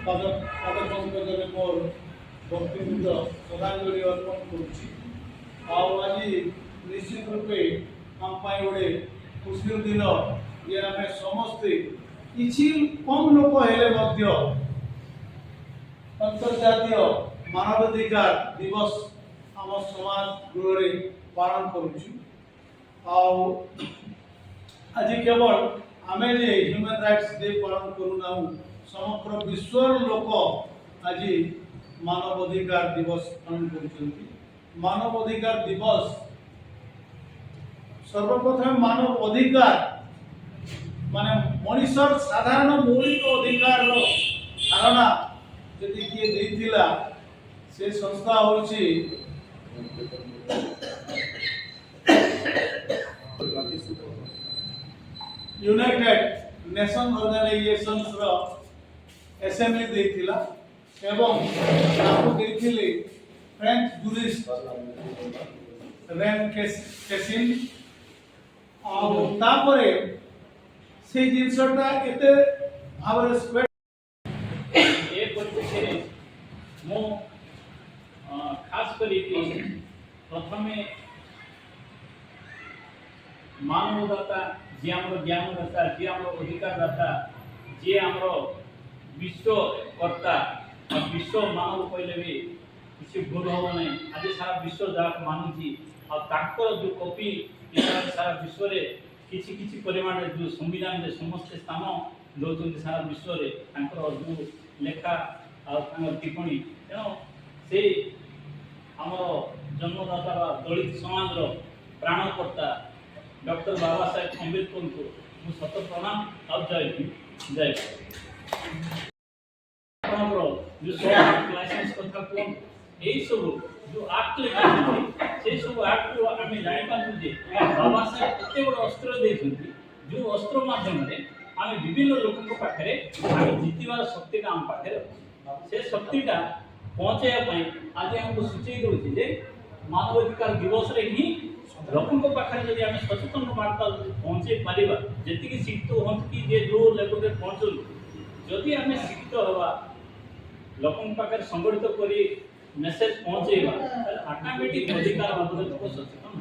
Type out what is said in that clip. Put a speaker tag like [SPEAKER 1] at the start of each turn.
[SPEAKER 1] ପାଦପଙ୍କଜରେ ମୋର ଭକ୍ତିବୃନ୍ଦ ଶ୍ରଦ୍ଧାଞ୍ଜଳି ଅର୍ପଣ କରୁଛି। ଆଉ ଆଜି ନିଶ୍ଚିତ ରୂପେ ଆମ ପାଇଁ ଗୋଟେ ଖୁସିର ଦିନ ଯେ ଆମେ ସମସ୍ତେ କିଛି କମ୍ ଲୋକ ହେଲେ ମଧ୍ୟ ଅନ୍ତର୍ଜାତୀୟ ମାନବାଧିକାର ଦିବସ ଆମ ସମାଜ ଗୃହରେ ପାଳନ କରୁଛୁ। ଆଉ ଆଜି କେବଳ ଆମେ ଯେ ହ୍ୟୁମାନ୍ ରାଇଟ୍ସ ଡେ ପାଳନ କରୁନାହୁଁ, ସମଗ୍ର ବିଶ୍ୱର ଲୋକ ଆଜି ମାନବ ଅଧିକାର ଦିବସ ପାଳନ କରୁଛନ୍ତି। ମାନବ ଅଧିକାର ଦିବସ ସର୍ବପ୍ରଥମେ ମାନବ ଅଧିକାର ମାନେ ମଣିଷର ସାଧାରଣ ମୌଳିକ ଅଧିକାରର ଧାରଣା ଯଦି କିଏ ଦେଇଥିଲା ସେ ସଂସ୍ଥା ହେଉଛି ୟୁନାଇଟେଡ୍ ନେସନ୍ ଅର୍ଗାନାଇଜେସନ୍ସର ଏସେମ୍ବଲି ଦେଇଥିଲା ଏବଂ ତାକୁ ଦେଇଥିଲେ ଫ୍ରେଞ୍ଚ ଜୁରିଷ୍ଟ ରେନ୍ କେସିନ୍। ଆଉ ତାପରେ ସେ ଜିନିଷଟା ଏତେ ଭାବରେ ସ୍ପ୍ରେଡ୍
[SPEAKER 2] ଏ ପରିପ୍ରେକ୍ଷୀରେ ମୁଁ ଖାସ୍ କରିକି ପ୍ରଥମେ ମାନବଦାତା ଯିଏ ଆମର ଜ୍ଞାନଦାତା, ଯିଏ ଆମର ଅଧିକାରଦାତା, ଯିଏ ଆମର ବିଶ୍ୱକର୍ତ୍ତା ବିଶ୍ୱ ମାନବ କହିଲେ ବି କିଛି ଭୁଲ ହେବ ନାହିଁ। ଆଜି ସାରା ବିଶ୍ୱ ଯାହାକୁ ମାନୁଛି ଆଉ ତାଙ୍କର ଯେଉଁ କପି ସାରା ବିଶ୍ୱରେ କିଛି କିଛି ପରିମାଣରେ ଯେଉଁ ସମ୍ବିଧାନରେ ସମସ୍ତେ ସ୍ଥାନ ଦେଉଛନ୍ତି ସାରା ବିଶ୍ୱରେ ତାଙ୍କର ଯେଉଁ ଲେଖା ଆଉ ତାଙ୍କର ଟିପ୍ପଣୀ, ତେଣୁ ସେଇ ଆମର ଜନ୍ମଦାତା ବା ଦଳିତ ସମାଜର ପ୍ରାଣକର୍ତ୍ତା ଡକ୍ଟର ବାବା ସାହେବ ଆମ୍ବେଦକରଙ୍କୁ ମୁଁ ସତ ପ୍ରଣାମ ଆଉ ଜୟ ଭୀମ ଜୟ ଆପଣଙ୍କର ଯେଉଁ ଲାଇସେନ୍ସ କଥା କୁହନ୍ତୁ, ଏଇସବୁ ଯେଉଁ ଆକ୍ଟ ଲେଖିଛନ୍ତି ସେଇ ସବୁ ଆକ୍ଟରୁ ଆମେ ଜାଣିପାରୁଛୁ ଯେ ବାବା ସାହେବ ଏତେ ବଡ଼ ଅସ୍ତ୍ର ଦେଇଛନ୍ତି ଯେଉଁ ଅସ୍ତ୍ର ମାଧ୍ୟମରେ ଆମେ ବିଭିନ୍ନ ଲୋକଙ୍କ ପାଖରେ ଆମେ ଜିତିବାର ଶକ୍ତିଟା ଆମ ପାଖରେ ଅଛି। ସେ ଶକ୍ତିଟା ପହଞ୍ଚାଇବା ପାଇଁ ଆଜି ଆମକୁ ସୂଚେଇ ଦେଉଛି ଯେ ମାନବାଧିକାର ଦିବସରେ ହିଁ ଲୋକଙ୍କ ପାଖରେ ଯଦି ଆମେ ସଚେତନ ବାର୍ତ୍ତା ପହଞ୍ଚାଇ ପାରିବା, ଯେତିକି ଶିକ୍ଷିତ ହୁଅନ୍ତୁ କି ଯେ ଯେଉଁ ଲେଭେଲରେ ପହଞ୍ଚନ୍ତୁ, ଯଦି ଆମେ ଶିକ୍ଷିତ ହେବା ଲୋକଙ୍କ ପାଖରେ ସଂଗଠିତ କରି ମେସେଜ ପହଞ୍ଚାଇବା ତାହେଲେ ଅଟୋମେଟିକ୍ ଅଧିକାର ବାବଦରେ ଲୋକ ସଚେତନ